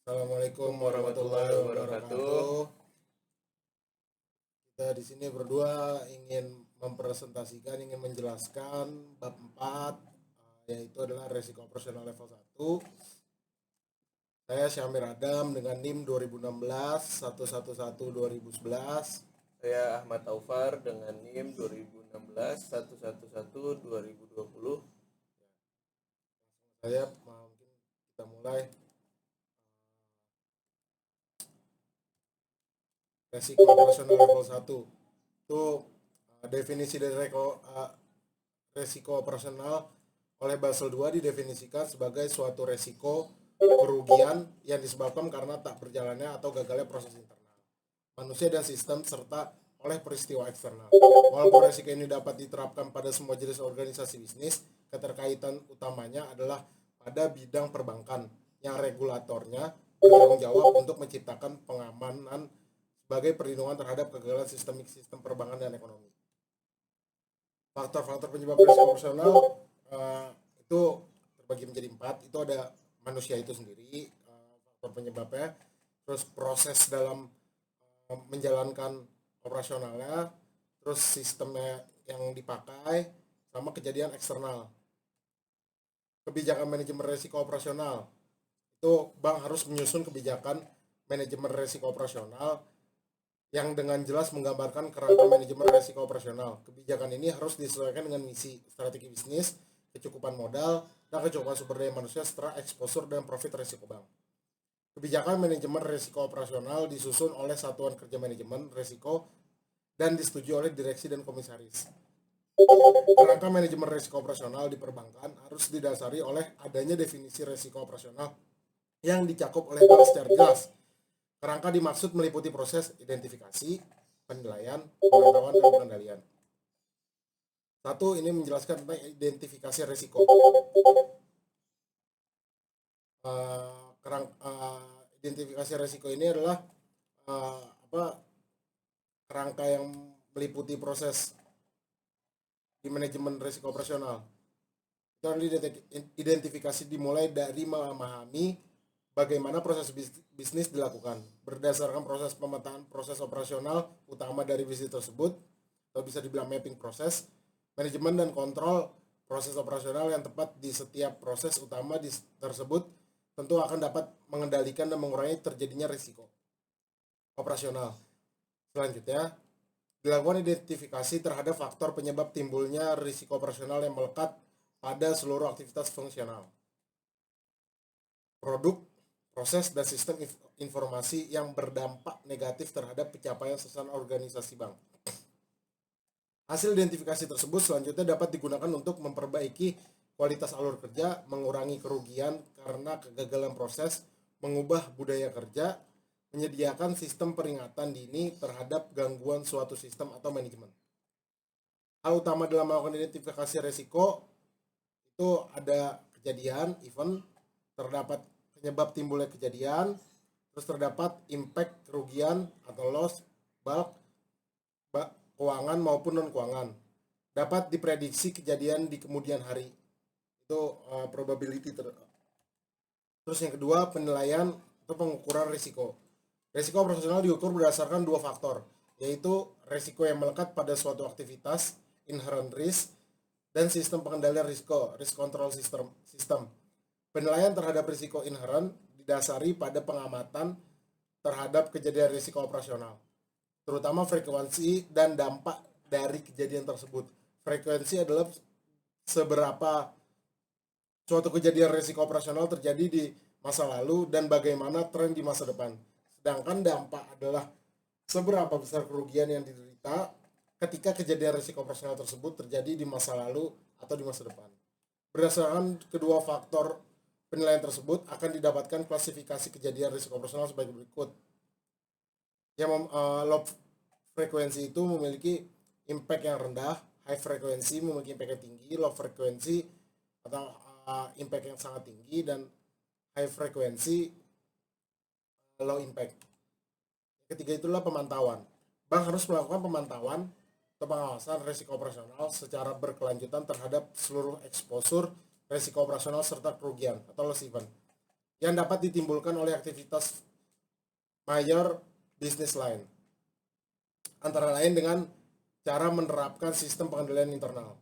Assalamualaikum warahmatullahi wabarakatuh. Kita di sini berdua ingin ingin menjelaskan bab 4, yaitu adalah resiko operasional level 1. Saya Syamir Adam dengan NIM 2016 111 2011. Saya Ahmad Taufar dengan NIM 2016 111 2020. Mungkin kita mulai. Resiko operasional level 1 itu definisi dari resiko operasional oleh Basel II didefinisikan sebagai suatu resiko kerugian yang disebabkan karena tak berjalannya atau gagalnya proses internal manusia dan sistem serta oleh peristiwa eksternal. Walaupun resiko ini dapat diterapkan pada semua jenis organisasi bisnis, keterkaitan utamanya adalah pada bidang perbankan yang regulatornya bertanggung jawab untuk menciptakan pengamanan sebagai perlindungan terhadap kegagalan sistem perbankan dan ekonomi. Faktor-faktor penyebab risiko operasional itu terbagi menjadi 4. Itu ada manusia itu sendiri, faktor penyebabnya, terus proses dalam menjalankan operasionalnya, terus sistemnya yang dipakai, sama kejadian eksternal. Kebijakan manajemen risiko operasional itu bank harus menyusun kebijakan manajemen risiko operasional yang dengan jelas menggambarkan kerangka manajemen risiko operasional. Kebijakan ini harus disesuaikan dengan misi, strategi bisnis, kecukupan modal, dan kecukupan sumber daya manusia serta exposure dan profit risiko bank. Kebijakan manajemen risiko operasional disusun oleh Satuan Kerja Manajemen Risiko dan disetujui oleh direksi dan komisaris. Kerangka manajemen risiko operasional di perbankan harus didasari oleh adanya definisi risiko operasional yang dicakup oleh bank secara jelas. Kerangka dimaksud meliputi proses identifikasi, penilaian, pemantauan, dan pengendalian. 1. Ini menjelaskan tentang identifikasi risiko. Identifikasi risiko ini adalah kerangka yang meliputi proses di manajemen risiko operasional. Identifikasi dimulai dari memahami bagaimana proses bisnis dilakukan berdasarkan proses pemetaan proses operasional utama dari bisnis tersebut, atau bisa dibilang mapping proses, manajemen dan kontrol proses operasional yang tepat di setiap proses utama tersebut tentu akan dapat mengendalikan dan mengurangi terjadinya risiko operasional. Selanjutnya, dilakukan identifikasi terhadap faktor penyebab timbulnya risiko operasional yang melekat pada seluruh aktivitas fungsional, produk, proses, dan sistem informasi yang berdampak negatif terhadap pencapaian sasaran organisasi bank. Hasil identifikasi tersebut selanjutnya dapat digunakan untuk memperbaiki kualitas alur kerja, mengurangi kerugian karena kegagalan proses, mengubah budaya kerja, menyediakan sistem peringatan dini terhadap gangguan suatu sistem atau manajemen. Hal utama dalam melakukan identifikasi risiko itu ada kejadian, event, terdapat penyebab timbulnya kejadian, terus terdapat impact kerugian atau loss, bulk, keuangan maupun non keuangan. Dapat diprediksi kejadian di kemudian hari. Itu probability. Terus yang kedua, penilaian atau pengukuran risiko. Risiko operasional diukur berdasarkan 2 faktor, yaitu risiko yang melekat pada suatu aktivitas, inherent risk, dan sistem pengendalian risiko, risk control system. Penilaian terhadap risiko inherent didasari pada pengamatan terhadap kejadian risiko operasional, terutama frekuensi dan dampak dari kejadian tersebut. Frekuensi adalah seberapa suatu kejadian risiko operasional terjadi di masa lalu dan bagaimana tren di masa depan. Sedangkan dampak adalah seberapa besar kerugian yang diderita ketika kejadian risiko operasional tersebut terjadi di masa lalu atau di masa depan. Berdasarkan kedua faktor penilaian tersebut akan didapatkan klasifikasi kejadian risiko operasional sebagai berikut. Yang low frekuensi itu memiliki impact yang rendah, high frekuensi memiliki impact yang tinggi, low frekuensi atau impact yang sangat tinggi, dan high frekuensi low impact. Ketiga itulah pemantauan. Bank harus melakukan pemantauan atau pengawasan risiko operasional secara berkelanjutan terhadap seluruh exposure risiko operasional serta kerugian atau loss event yang dapat ditimbulkan oleh aktivitas mayor business line, antara lain dengan cara menerapkan sistem pengendalian internal.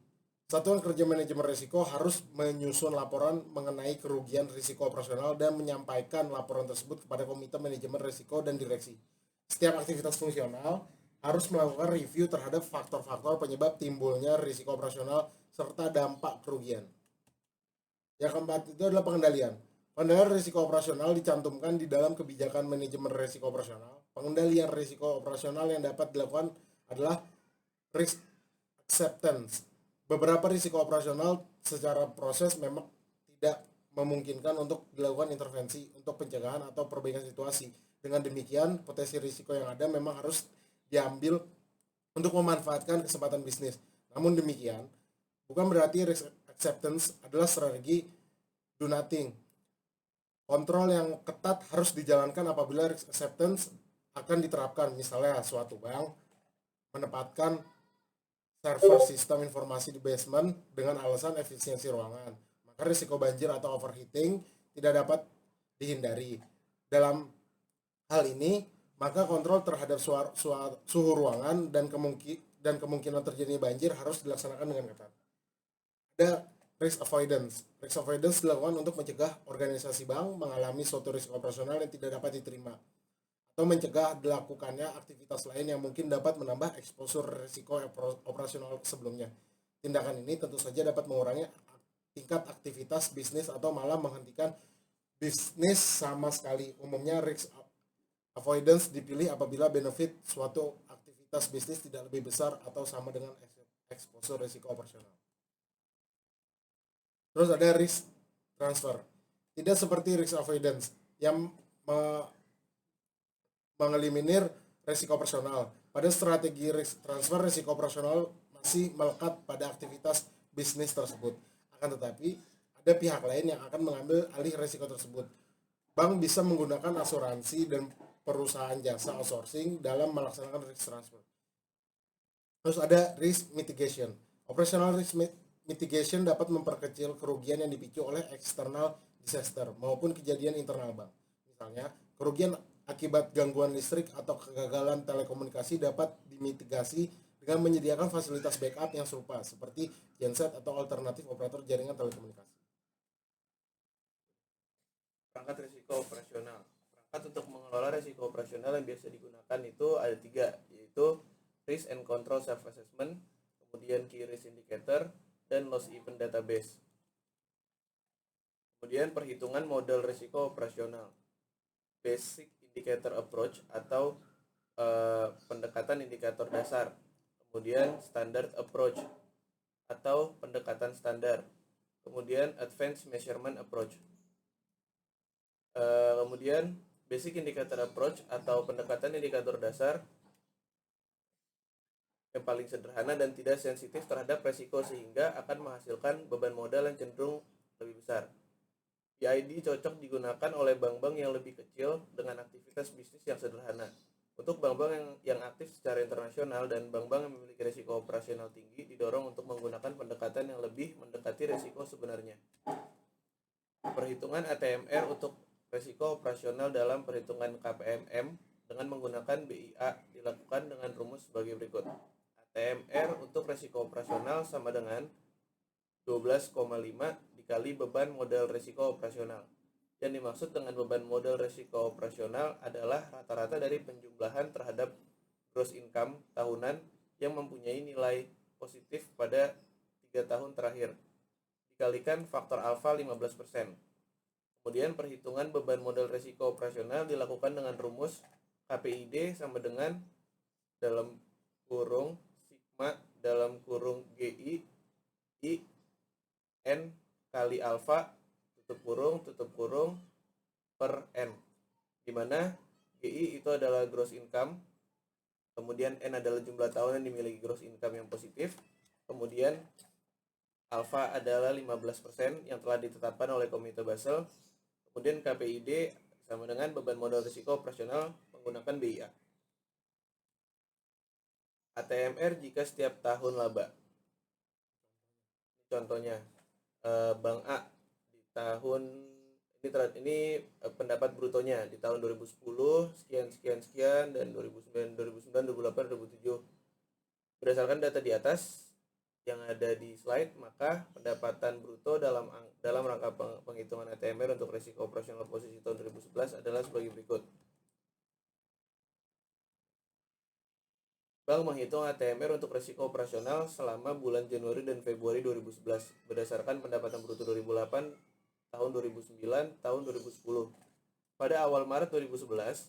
Satuan Kerja Manajemen Risiko harus menyusun laporan mengenai kerugian risiko operasional dan menyampaikan laporan tersebut kepada Komite Manajemen Risiko dan Direksi. Setiap aktivitas fungsional harus melakukan review terhadap faktor-faktor penyebab timbulnya risiko operasional serta dampak kerugian. Yang keempat itu adalah pengendalian. Pengendalian risiko operasional dicantumkan di dalam kebijakan manajemen risiko operasional. Pengendalian risiko operasional yang dapat dilakukan adalah risk acceptance. Beberapa risiko operasional secara proses memang tidak memungkinkan untuk dilakukan intervensi untuk pencegahan atau perbaikan situasi. Dengan demikian, potensi risiko yang ada memang harus diambil untuk memanfaatkan kesempatan bisnis. Namun demikian, bukan berarti risk acceptance adalah strategi do nothing. Kontrol yang ketat harus dijalankan apabila risk acceptance akan diterapkan. Misalnya suatu bank menempatkan server sistem informasi di basement dengan alasan efisiensi ruangan, maka risiko banjir atau overheating tidak dapat dihindari. Dalam hal ini, maka kontrol terhadap suhu ruangan dan kemungkinan terjadinya banjir harus dilaksanakan dengan ketat. Ada risk avoidance. Risk avoidance dilakukan untuk mencegah organisasi bank mengalami suatu risiko operasional yang tidak dapat diterima atau mencegah dilakukannya aktivitas lain yang mungkin dapat menambah eksposur risiko operasional sebelumnya. Tindakan ini tentu saja dapat mengurangi tingkat aktivitas bisnis atau malah menghentikan bisnis sama sekali. Umumnya risk avoidance dipilih apabila benefit suatu aktivitas bisnis tidak lebih besar atau sama dengan eksposur risiko operasional. Terus ada risk transfer. Tidak seperti risk avoidance yang mengeliminir risiko operasional. Pada strategi risk transfer, risiko operasional masih melekat pada aktivitas bisnis tersebut. Akan tetapi, ada pihak lain yang akan mengambil alih risiko tersebut. Bank bisa menggunakan asuransi dan perusahaan jasa outsourcing dalam melaksanakan risk transfer. Terus ada risk mitigation. Operational risk mitigation dapat memperkecil kerugian yang dipicu oleh external disaster maupun kejadian internal bank. Misalnya, kerugian akibat gangguan listrik atau kegagalan telekomunikasi dapat dimitigasi dengan menyediakan fasilitas backup yang serupa seperti genset atau alternatif operator jaringan telekomunikasi. Perangkat risiko operasional. Perangkat untuk mengelola risiko operasional yang biasa digunakan itu ada 3, yaitu risk and control self assessment, kemudian key risk indicator, dan loss event database. Kemudian perhitungan model risiko operasional, basic indicator approach atau pendekatan indikator dasar, kemudian standard approach atau pendekatan standar, kemudian advanced measurement approach. Kemudian basic indicator approach atau pendekatan indikator dasar yang paling sederhana dan tidak sensitif terhadap resiko sehingga akan menghasilkan beban modal yang cenderung lebih besar. PID cocok digunakan oleh bank-bank yang lebih kecil dengan aktivitas bisnis yang sederhana. Untuk bank-bank yang aktif secara internasional dan bank-bank yang memiliki risiko operasional tinggi didorong untuk menggunakan pendekatan yang lebih mendekati risiko sebenarnya. Perhitungan ATMR untuk risiko operasional dalam perhitungan KPMM dengan menggunakan BIA dilakukan dengan rumus sebagai berikut. ATMR untuk risiko operasional sama dengan 12,5 dikali beban modal risiko operasional. Yang dimaksud dengan beban modal risiko operasional adalah rata-rata dari penjumlahan terhadap gross income tahunan yang mempunyai nilai positif pada 3 tahun terakhir, dikalikan faktor alfa 15%. Kemudian perhitungan beban modal risiko operasional dilakukan dengan rumus KPID sama dengan dalam kurung sigma dalam kurung GI I N kali alfa tutup kurung per N, di mana GI itu adalah gross income, kemudian N adalah jumlah tahun yang dimiliki gross income yang positif, kemudian alfa adalah 15% yang telah ditetapkan oleh Komite Basel, kemudian KPID sama dengan beban modal risiko operasional menggunakan BIA. ATMR jika setiap tahun laba. Contohnya, Bank A di tahun Ini pendapat brutonya di tahun 2010 sekian dan 2009 2008 2007. Berdasarkan data di atas yang ada di slide, maka pendapatan bruto dalam rangka penghitungan ATMR untuk risiko operasional posisi tahun 2011 adalah sebagai berikut. Bank menghitung ATMR untuk risiko operasional selama bulan Januari dan Februari 2011 berdasarkan pendapatan bruto 2008, tahun 2009, tahun 2010. Pada awal Maret 2011,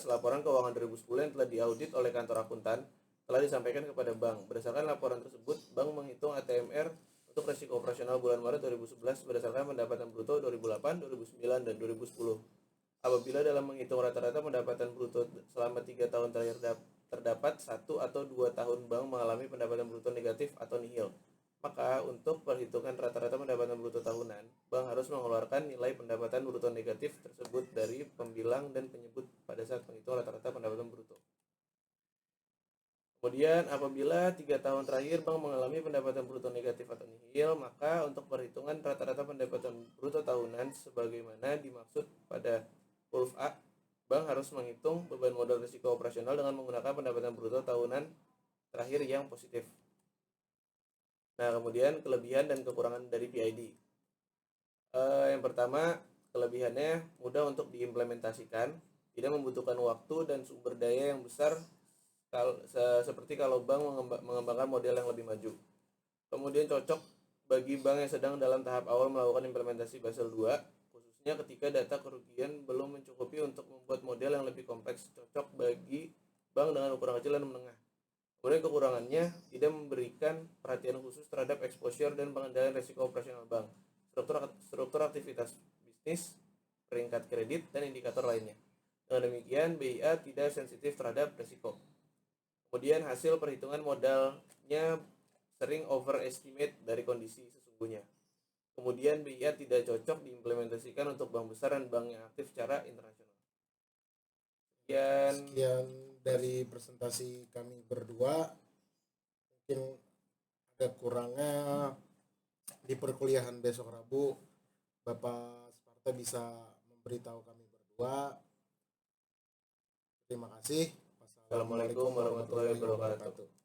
laporan keuangan 2010 yang telah diaudit oleh kantor akuntan telah disampaikan kepada bank. Berdasarkan laporan tersebut, bank menghitung ATMR untuk risiko operasional bulan Maret 2011 berdasarkan pendapatan bruto 2008, 2009, dan 2010. Apabila dalam menghitung rata-rata pendapatan bruto selama 3 tahun terakhir terdapat 1 atau 2 tahun bank mengalami pendapatan bruto negatif atau nihil, maka untuk perhitungan rata-rata pendapatan bruto tahunan, bank harus mengeluarkan nilai pendapatan bruto negatif tersebut dari pembilang dan penyebut pada saat menghitung rata-rata pendapatan bruto. Kemudian apabila 3 tahun terakhir bank mengalami pendapatan bruto negatif atau nihil, maka untuk perhitungan rata-rata pendapatan bruto tahunan sebagaimana dimaksud pada huruf A, bank harus menghitung beban modal risiko operasional dengan menggunakan pendapatan bruto tahunan terakhir yang positif. Nah, kemudian kelebihan dan kekurangan dari PID. Yang pertama, kelebihannya mudah untuk diimplementasikan, tidak membutuhkan waktu dan sumber daya yang besar seperti kalau bank mengembangkan model yang lebih maju. Kemudian cocok bagi bank yang sedang dalam tahap awal melakukan implementasi Basel II, khususnya ketika data kerugian belum mencukupi untuk membuat model yang lebih kompleks. Cocok bagi bank dengan ukuran kecil dan menengah. Kemudian kekurangannya tidak memberikan perhatian khusus terhadap exposure dan pengendalian risiko operasional bank, struktur aktivitas bisnis, peringkat kredit, dan indikator lainnya. Dengan demikian, BIA tidak sensitif terhadap risiko. Kemudian hasil perhitungan modalnya sering overestimate dari kondisi sesungguhnya. Kemudian BIA tidak cocok diimplementasikan untuk bank besar dan bank yang aktif secara internasional. Sekian dari presentasi kami berdua. Mungkin ada kurangnya di perkuliahan besok Rabu, Bapak Sparta bisa memberitahu kami berdua. Terima kasih. Assalamualaikum warahmatullahi wabarakatuh.